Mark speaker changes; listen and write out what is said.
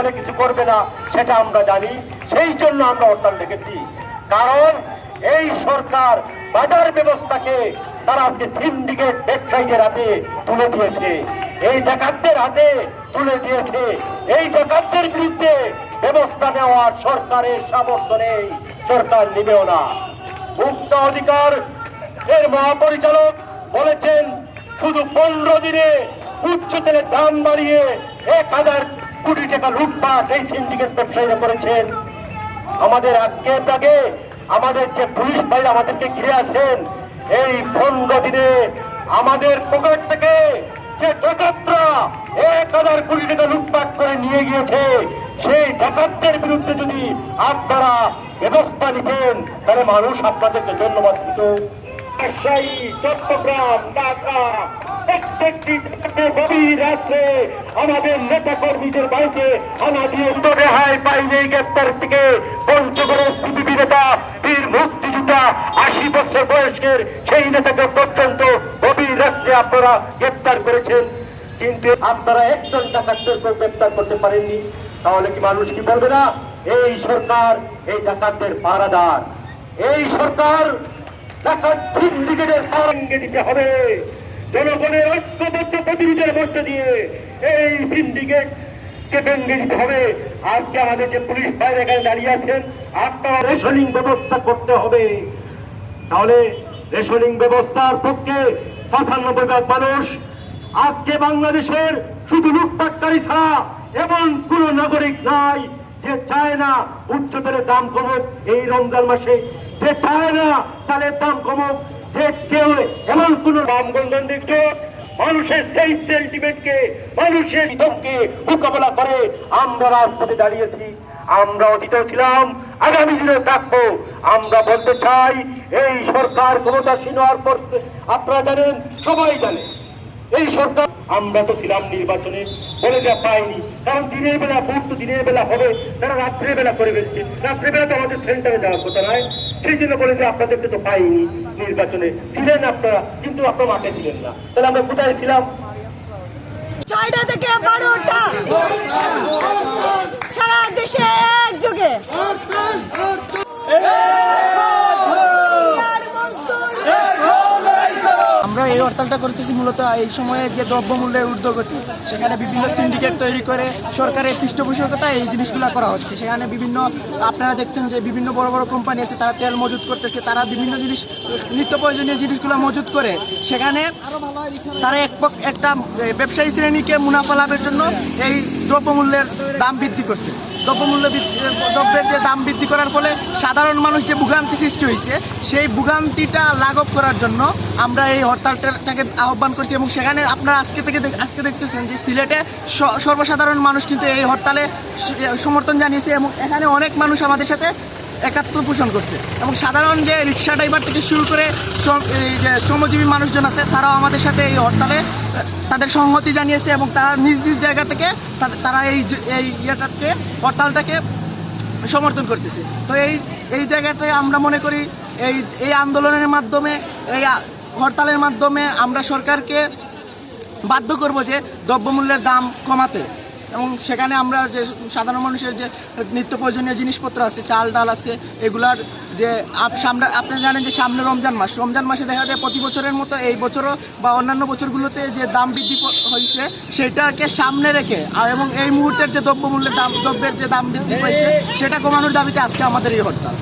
Speaker 1: অনেক কিছু করবে না সেটা আমরা জানি, সেই জন্য আমরা হরতাল ডেকেছি। কারণ এই সরকার বাজার ব্যবস্থাকে তারা আজকে সিন্ডিকেট ব্যবসায়ীদের হাতে তুলে দিয়েছে, এই ডাকাতদের হাতে তুলে দিয়েছে। এই ডাকাতদের বিরুদ্ধে ব্যবস্থা নেওয়ার সরকারের সামর্থ্য নেই, সরকার নিবেও না। মুক্ত অধিকার এর মহাপরিচালক বলেছেন শুধু 15 দিনে উচ্চ তেলের দাম বাড়িয়ে 1000 কোটি টাকা লুটপাট এই সিন্ডিকেট ব্যবসায়ীরা করেছেন। আমাদের আগে আমাদের যে পুলিশ ভাইরা আমাদেরকে ঘিরে আছেন, এই 15 দিনে আমাদের পকেট থেকে যে ডাকাতরা 1000 কোটি টাকা লুটপাট করে নিয়ে গিয়েছে, সেই ডাকাতদের বিরুদ্ধে যদি আপনারা ব্যবস্থা নিতেন তাহলে মানুষ আপনাদেরকে ধন্যবাদ দিত। রাজশাহী, চট্টগ্রাম, ঢাকা প্রত্যেকটি গভীর রাত্রে আমাদের নেতা কর্মীদের বাড়িতে হানা দিয়ে রেহাই পাইনি গ্রেপ্তার থেকে পঞ্চগড়ের সিপিবি নেতা বীর মুক্তিযোদ্ধা 80 বছর বয়সের সেই নেতাকে পর্যন্ত গভীর রাত্রে আপনারা গ্রেপ্তার করেছেন, কিন্তু আপনারা একজন ডাকাতদেরকে গ্রেপ্তার করতে পারেননি। তাহলে কি মানুষ কি বলবে না এই সরকার এই ডাকাতদের পাহারাদার? এই সরকার ডাকাত সিন্ডিকেটের পারঙ্গে দিতে হবে। জনগণের ঐক্যবদ্ধ প্রতিনিধির মধ্যে দিয়ে এই সিন্ডিকেট কে ভেঙে দিতে হবে। আজকে আমাদের যে পুলিশ ভাইরা এখানে দাঁড়িয়ে আছেন, আপনারা রেশনিং ব্যবস্থা করতে হবে। তাহলে রেশনিং ব্যবস্থার পক্ষে 95% মানুষ। আজকে বাংলাদেশের শুধু লুটপাটকারী ছাড়া এমন কোন নাগরিক নাই যে চায় না উচ্চতরের দাম কমুক এই রমজান মাসে, যে চায় না চালের দাম কমুক, যে কেউ এমন কোন রামগঞ্জের মানুষের সেই সেন্টিমেন্টকে, মানুষের হিতকে মোকাবেলা করে আমরা রাজপথে দাঁড়িয়েছি। আমরা অতীতেও ছিলাম, আগামী দিনেও থাকবো। আমরা বলতে চাই এই সরকার ক্ষমতাসীন হওয়ার পর আপনারা জানেন, সবাই জানে এই সরকার, আমরা তো ছিলাম নির্বাচনে বলে যা পাইনি, কারণ দিনের বেলা ভোট তো দিনের বেলা হবে, তারা রাত্রে বেলা করে ফেলছে। রাত্রে বেলা তো আমাদের সেন্টারে যাওয়ার কথা নয়, সেই জন্য বলে যে আপনাদেরকে তো পাইনি নির্বাচনে। ছিলেন আপনারা, কিন্তু আপনারা মাঠে ছিলেন না, তাহলে আমরা কোথায় ছিলাম?
Speaker 2: 6টা থেকে 12টা সারা দেশে একযোগে
Speaker 3: আমরা এই হরতালটা করতেছি মূলত এই সময়ে যে দ্রব্যমূল্যের ঊর্ধ্বগতি, সেখানে বিভিন্ন সিন্ডিকেট তৈরি করে সরকারের পৃষ্ঠপোষকতা এই জিনিসগুলো করা হচ্ছে। সেখানে বিভিন্ন আপনারা দেখছেন যে বিভিন্ন বড় বড় কোম্পানি আছে, তারা তেল মজুত করতেছে, তারা বিভিন্ন জিনিস নিত্য প্রয়োজনীয় জিনিসগুলো মজুত করে সেখানে তারা একটা ব্যবসায়ী শ্রেণীকে মুনাফা লাভের জন্য এই দ্রব্যমূল্যের দাম বৃদ্ধি করছে। দ্রব্যের যে দাম বৃদ্ধি করার ফলে সাধারণ মানুষ যে ভোগান্তি সৃষ্টি হয়েছে, সেই ভোগান্তিটা লাঘব করার জন্য আমরা এই হরতালটাকে আহ্বান করছি। এবং সেখানে আপনারা আজকে দেখতেছেন যে সিলেটে সর্বসাধারণ মানুষ কিন্তু এই হরতালে সমর্থন জানিয়েছে এবং এখানে অনেক মানুষ আমাদের সাথে একাত্ম পোষণ করছে। এবং সাধারণ যে রিক্সা ড্রাইভার থেকে শুরু করে এই যে শ্রমজীবী মানুষজন আছে, তারাও আমাদের সাথে এই হরতালে তাদের সংহতি জানিয়েছে এবং তারা নিজ নিজ জায়গা থেকে তারা এই হরতালটাকে সমর্থন করতেছে। তো এই জায়গাটায় আমরা মনে করি এই আন্দোলনের মাধ্যমে, এই হরতালের মাধ্যমে আমরা সরকারকে বাধ্য করব যে দ্রব্যমূল্যের দাম কমাতে। এবং সেখানে আমরা যে সাধারণ মানুষের যে নিত্য প্রয়োজনীয় জিনিসপত্র আছে, চাল ডাল আছে, এগুলার যে আপনি জানেন যে সামনে রমজান মাসে দেখা যায় প্রতি বছরের মতো এই বছরও বা অন্যান্য বছরগুলোতে যে দাম বৃদ্ধি হয়েছে সেটাকে সামনে রেখে এবং এই মুহূর্তের যে দ্রব্যের যে দাম বৃদ্ধি হয়েছে সেটা কমানোর দাবিতে আজকে আমাদের এই হরতাল।